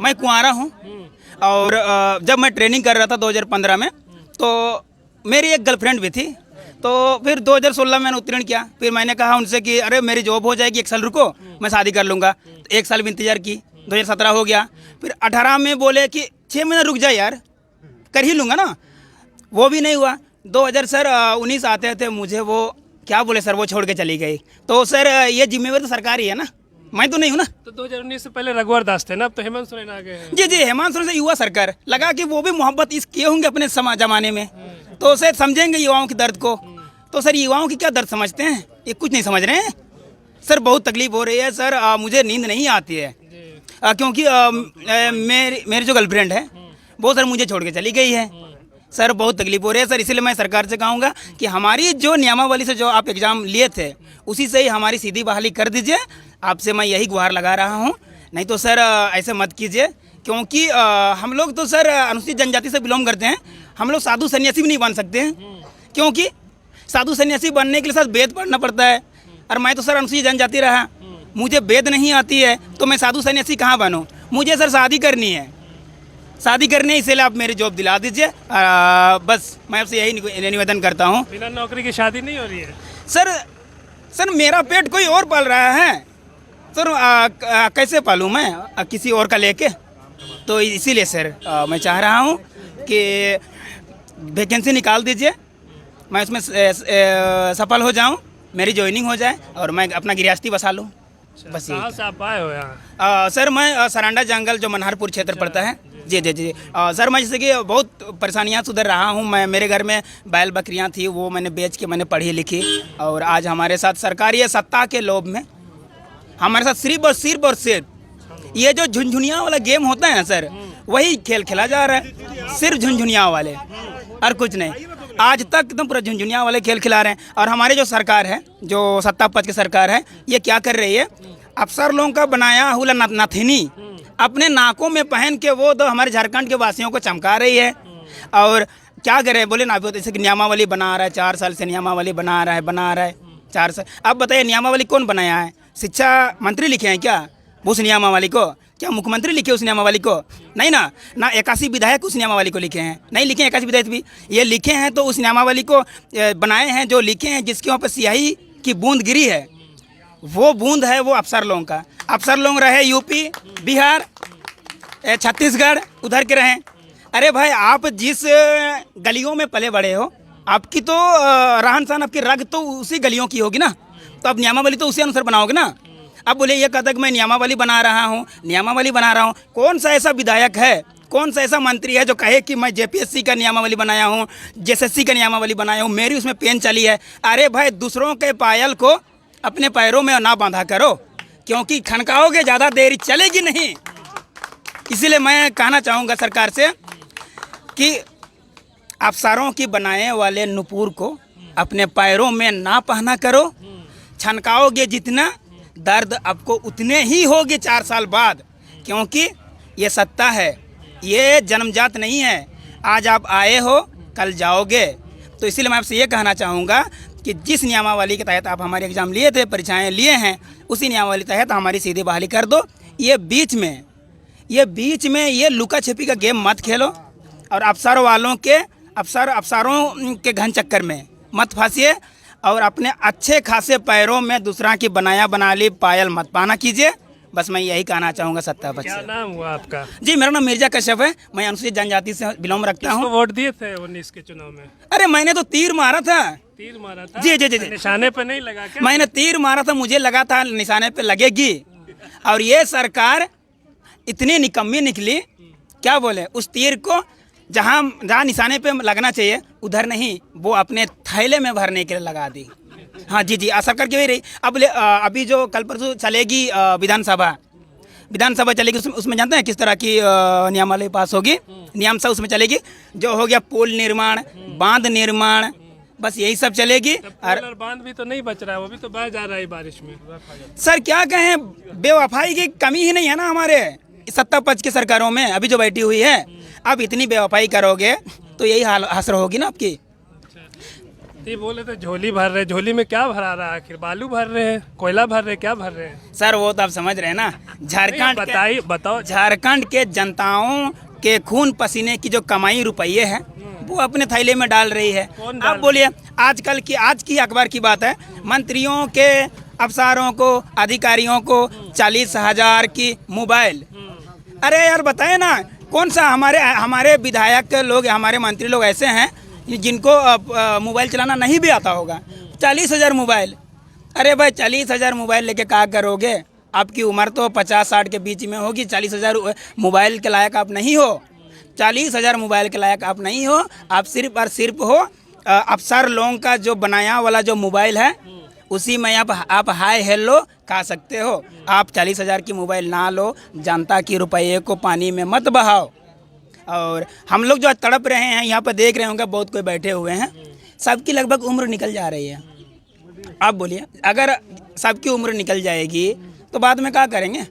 मैं कुंवारा हूँ और जब मैं ट्रेनिंग कर रहा था 2015 में, तो मेरी एक गर्लफ्रेंड भी थी। तो फिर 2016 में मैंने उत्तीर्ण किया। फिर मैंने कहा उनसे कि अरे मेरी जॉब हो जाएगी, 1 साल रुको, मैं शादी कर लूँगा। तो 1 साल भी इंतजार की, 2017 हो गया। फिर 18 में बोले कि 6 महीना रुक जाए यार, कर ही लूँगा ना, वो भी नहीं हुआ। 2019 आते थे, मुझे वो क्या बोले सर, वो छोड़ के चली गई। तो सर ये जिम्मेवारी तो सरकार ही है ना, मैं तो नहीं हूँ ना। तो 2019 से पहले रघुवर दास थे ना, अब तो हेमंत सोरेन आ गए हैं। जी जी, हेमंत सोरेन से युवा सरकार लगा कि वो भी मोहब्बत इस किए होंगे अपने जमाने में, तो सर समझेंगे युवाओं के दर्द को। तो सर युवाओं की क्या दर्द समझते हैं, ये कुछ नहीं समझ रहे हैं सर। बहुत तकलीफ हो रही है सर, मुझे नींद नहीं आती है क्योंकि मेरी जो गर्लफ्रेंड है वो सर मुझे छोड़ के चली गई है सर। बहुत तकलीफ हो रही है सर, इसलिए मैं सरकार से कहूँगा कि हमारी जो नियमावली से जो आप एग्ज़ाम लिए थे उसी से ही हमारी सीधी बहाली कर दीजिए। आपसे मैं यही गुहार लगा रहा हूँ, नहीं तो सर ऐसे मत कीजिए, क्योंकि हम लोग तो सर अनुसूचित जनजाति से बिलोंग करते हैं। हम लोग साधु सन्यासी भी नहीं बन सकते हैं, क्योंकि साधु सन्यासी बनने के लिए सर वेद पढ़ना पड़ता है। और मैं तो सर अनुसूचित जनजाति रहा, मुझे वेद नहीं आती है, तो मैं साधु सन्यासी कहाँ बनूँ। मुझे सर शादी करनी है, शादी करनी है, इसलिए आप मेरी जॉब दिला दीजिए। बस मैं आपसे यही निवेदन करता हूँ। बिना नौकरी की शादी नहीं हो रही है सर मेरा पेट कोई और पाल रहा है सर, कैसे पालूँ मैं किसी और का लेके। तो इसीलिए सर मैं चाह रहा हूँ कि वैकेंसी निकाल दीजिए, मैं उसमें सफल हो जाऊँ, मेरी ज्वाइनिंग हो जाए और मैं अपना गृहस्थी बसा लूँ। बस कहाँ से आप आए हो यहाँ? सर मैं सरांडा जंगल जो मनहरपुर क्षेत्र पड़ता है। जी जी जी सर, मैं जैसे कि बहुत परेशानियाँ सुधर रहा हूँ। मैं मेरे घर में बैल बकरियाँ थी, वो मैंने बेच के मैंने पढ़ी लिखी, और आज हमारे साथ सरकारी सत्ता के लोभ में हमारे साथ सिर्फ और सिर्फ ये जो झुनझुनिया वाला गेम होता है ना सर, वही खेल खेला जा रहा है, सिर्फ झुनझुनिया वाले और कुछ नहीं। आज तक एकदम पूरा झुनझुनिया वाले खेल खिला रहे हैं। और हमारी जो सरकार है, जो सत्ता पक्ष की सरकार है, ये क्या कर रही है, अफसर लोगों का बनाया हुआ नथनी अपने नाकों में पहन के वो तो हमारे झारखंड के वासियों को चमका रही है। और क्या करे, बोले ना, जैसे कि नियमावली बना रहा है, 4 साल से नियमावली बना रहा है 4 साल। अब बताइए नियमावली कौन बनाया है? शिक्षा मंत्री लिखे हैं क्या उस नियमावली को? क्या मुख्यमंत्री लिखे उस नियमावली को? नहीं ना, ना 81 विधायक उस नियमावली को लिखे हैं, नहीं लिखे 81 विधायक भी ये लिखे हैं। तो उस नियमावली को बनाए हैं जो लिखे हैं, जिसके वहाँ पर स्याही की बूंद गिरी है, वो बूंद है वो अफसर लोगों का। अफसर लोग रहे यूपी, बिहार, छत्तीसगढ़, उधर के रहें। अरे भाई, आप जिस गलियों में पले बड़े हो, आपकी तो रहन सहन, आपकी रग तो उसी गलियों की होगी ना, तो अब नियमावली तो उसी अनुसार बनाओगे ना। अब बोले ये कहता कि मैं नियमावली बना रहा हूँ, कौन सा ऐसा विधायक है, कौन सा ऐसा मंत्री है जो कहे कि मैं जेपीएससी का नियमावली बनाया हूँ, जेएसएससी का नियमावली बनाया हूँ, मेरी उसमें पेन चली है। अरे भाई, दूसरों के पायल को अपने पैरों में ना बांधा करो, क्योंकि खनकाओगे ज़्यादा देर चलेगी नहीं। इसीलिए मैं कहना चाहूँगा सरकार से कि अफसरों की बनाए वाले नुपुर को अपने पैरों में ना पहना करो। छनकाओगे जितना, दर्द आपको उतने ही होगे 4 साल बाद, क्योंकि ये सत्ता है, ये जन्मजात नहीं है। आज आप आए हो, कल जाओगे। तो इसीलिए मैं आपसे ये कहना चाहूँगा कि जिस नियमावली के तहत आप हमारे एग्ज़ाम लिए थे, परीक्षाएं लिए हैं, उसी नियमावली के तहत हमारी सीधी बहाली कर दो। ये बीच में ये लुका छिपी का गेम मत खेलो, और अफसरों के घन चक्कर में मत फंसिए, और अपने अच्छे खासे पैरों में दूसरा की बना ली पायल मत पाना कीजिए। बस मैं यही कहना चाहूँगा सत्ता पक्ष से। क्या नाम हुआ आपका? जी, मेरा नाम मिर्जा कश्यप है, मैं अनुसूचित जनजाति से बिलोंग रखता हूँ। वोट दिए थे 19 के चुनाव में? अरे मैंने तो तीर मारा था। तीर मारा था? जी जी जी, निशाने पे नहीं लगा क्या? मैंने तीर मारा था, मुझे लगा था निशाने पे लगेगी। और ये सरकार इतनी निकम्मी निकली, क्या बोले, उस तीर को जहाँ निशाने पे लगना चाहिए उधर नहीं, वो अपने थैले में भरने के लिए लगा दी। हाँ जी जी, सरकार की वही रही। अब अभी जो कल परसों चलेगी विधानसभा चलेगी, उसमें जानते हैं किस तरह की नियमावली पास होगी? नियम सब उसमें चलेगी, जो हो गया पुल निर्माण, बांध निर्माण, बस यही सब चलेगी। और बांध भी तो नहीं बच रहा है, वो भी तो बह जा रहा है बारिश में। सर क्या कहें, बेवफाई की कमी ही नहीं है ना हमारे सत्ता पक्ष की सरकारों में अभी जो बैठी हुई है। अब इतनी बेवफाई करोगे तो यही हाल हसर होगी ना आपकी। तो ये बोले थे झोली भर रहे, झोली में क्या भरा रहा है आखिर? बालू भर रहे हैं, कोयला भर रहे हैं, क्या भर रहे हैं? सर वो तो आप समझ रहे हैं ना, बताइए, बताओ। झारखंड के जनताओं के खून पसीने की जो कमाई रुपये है वो अपने थैले में डाल रही है। आप बोलिए, आज की अखबार की बात है, मंत्रियों के, अफसरों को, अधिकारियों को 40,000 की मोबाइल। अरे यार बताए ना, कौन सा हमारे विधायक लोग, हमारे मंत्री लोग ऐसे हैं जिनको मोबाइल चलाना नहीं भी आता होगा? 40,000 मोबाइल। अरे भाई 40,000 मोबाइल लेके क्या करोगे? आपकी उम्र तो 50-60 के बीच में होगी, 40,000 मोबाइल के लायक आप नहीं हो। 40,000 मोबाइल के लायक आप नहीं हो। आप सिर्फ और सिर्फ हो अफसर लोगों का जो बनाया वाला जो मोबाइल है, उसी में आप हाय हेलो खा सकते हो। आप 40,000 की मोबाइल ना लो, जनता की रुपये को पानी में मत बहाओ। और हम लोग जो तड़प रहे हैं, यहाँ पर देख रहे होंगे बहुत कोई बैठे हुए हैं, सबकी लगभग उम्र निकल जा रही है। आप बोलिए, अगर सबकी उम्र निकल जाएगी तो बाद में क्या करेंगे?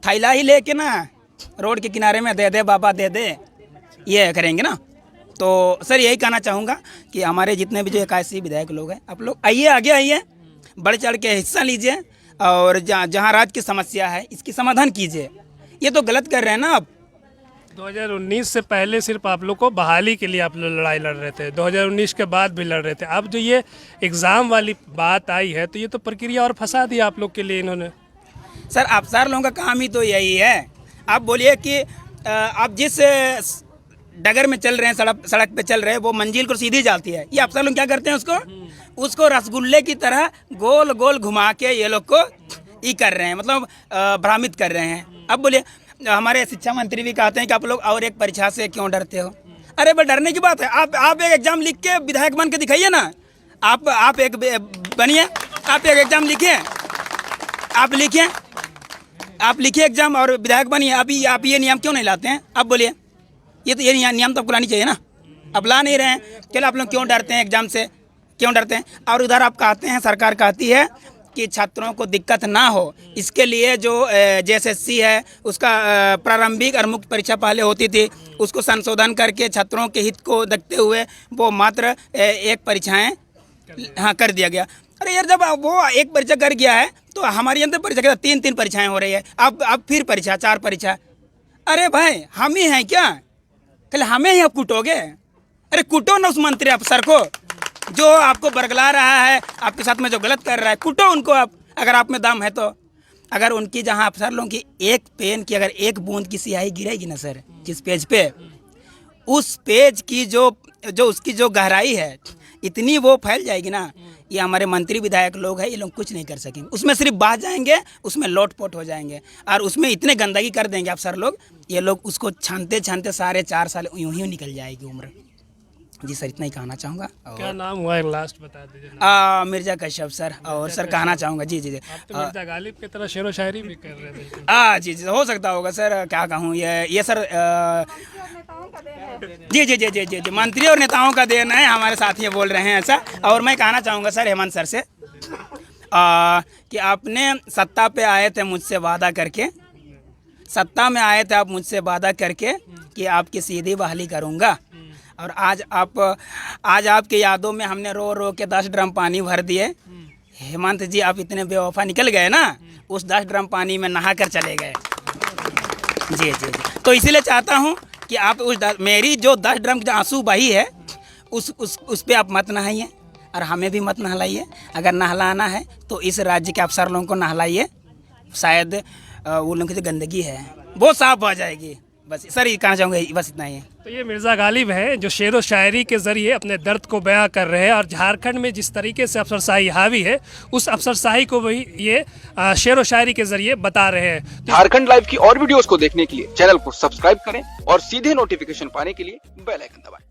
थैला ही लेके ना रोड के किनारे में दे दे बाबा दे दे, ये करेंगे ना। तो सर यही कहना चाहूँगा कि हमारे जितने भी जो 81 विधायक लोग हैं, आप लोग आइए, आगे आइए, बढ़ चढ़ के हिस्सा लीजिए और जहाँ राज्य की समस्या है इसकी समाधान कीजिए। ये तो गलत कर रहे हैं ना आप। 2019 से पहले सिर्फ आप लोग को बहाली के लिए आप लोग लड़ाई लड़ रहे थे, 2019 के बाद भी लड़ रहे थे। अब जो ये एग्ज़ाम वाली बात आई है तो ये तो प्रक्रिया और फंसा दिया आप लोग के लिए इन्होंने। सर अफसर लोगों का काम ही तो यही है। आप बोलिए कि आप जिस डगर में चल रहे हैं, सड़क पे चल रहे हैं, वो मंजिल को सीधी जाती है। ये अफसर लोग क्या करते हैं, उसको रसगुल्ले की तरह गोल गोल घुमा के ये लोग को ये कर रहे हैं, मतलब भ्रमित कर रहे हैं। अब बोलिए, हमारे शिक्षा मंत्री भी कहते हैं कि आप लोग और एक परीक्षा से क्यों डरते हो? अरे भाई डरने की बात है, आप एक एग्जाम लिख के विधायक बन के दिखाइए ना। आप एक बनिए, आप एक एग्जाम लिखिए, आप लिखिए एग्जाम और विधायक बनिए। आप ये नियम क्यों नहीं लाते हैं? आप बोलिए, ये नियम तो आपको लानी चाहिए ना, अब ला नहीं रहे हैं। चलो आप लोग क्यों डरते हैं एग्जाम से, क्यों डरते हैं? और उधर आप कहते हैं, सरकार कहती है कि छात्रों को दिक्कत ना हो, इसके लिए जो JSSC है उसका प्रारंभिक और मुख्य परीक्षा पहले होती थी, उसको संशोधन करके छात्रों के हित को देखते हुए वो मात्र एक परीक्षाएं कर दिया गया। अरे यार जब वो एक परीक्षा कर गया है तो हमारी अंदर परीक्षा के 3 परीक्षाएं हो रही है। अब फिर परीक्षा, 4 परीक्षा। अरे भाई हम ही हैं क्या? कल हमें ही आप कूटोगे? अरे कूटो ना उस मंत्री अफसर को जो आपको बरगला रहा है, आपके साथ में जो गलत कर रहा है, कूटो उनको आप, अगर आप में दम है तो। अगर उनकी जहां अफसर लोगों की एक पेन की अगर एक बूंद की स्याही गिरेगी ना सर जिस पेज पे, उस पेज की जो उसकी जो गहराई है इतनी वो फैल जाएगी ना, ये हमारे मंत्री विधायक लोग हैं, ये लोग कुछ नहीं कर सकेंगे। उसमें सिर्फ बह जाएंगे, उसमें लोटपोट हो जाएंगे और उसमें इतने गंदगी कर देंगे अफसर लोग, ये लोग उसको छानते छानते सारे 4 साल यूं ही निकल जाएगी उम्र। जी सर इतना ही कहना चाहूँगा। क्या नाम हुआ है लास्ट बता दीजिए। मिर्जा कश्यप सर। और सर कहना चाहूँगा जी आप तो मिर्जा गालिब की तरह शेरो शायरी भी कर रहे थे। जी हो सकता होगा सर, क्या कहूँ, ये सर जी मंत्री और नेताओं का देन है, हमारे साथी बोल रहे हैं ऐसा। और मैं कहना चाहूँगा सर हेमंत सर से कि आपने सत्ता पे आए थे मुझसे वादा करके, सत्ता में आए थे आप मुझसे वादा करके कि आपकी सीधी बहाली करूँगा, और आज आपके यादों में हमने रो रो के 10 ड्रम पानी भर दिए। हेमंत जी आप इतने बेवफा निकल गए ना, उस 10 ड्रम पानी में नहा कर चले गए। जी तो इसीलिए चाहता हूँ कि आप मेरी जो 10 ड्रम की आंसू बही है उस पे आप मत नहाइए और हमें भी मत नहलाइए। अगर नहलाना है तो इस राज्य के अफसर लोगों को नहलाइए, शायद वो लोगों की जो गंदगी है वो साफ हो जाएगी। बस सर ये कहना चाहूँगा, बस इतना ही है। तो ये मिर्ज़ा गालिब हैं जो शेरो शायरी के ज़रिए अपने दर्द को बयां कर रहे हैं, और झारखंड में जिस तरीके से अफसरशाही हावी है उस अफसरशाही को भी ये शेरो शायरी के ज़रिए बता रहे हैं। झारखंड लाइव की और वीडियोस को देखने के लिए चैनल को सब्सक्राइब करें और सीधे नोटिफिकेशन पाने के लिए बेल आइकन दबाएं।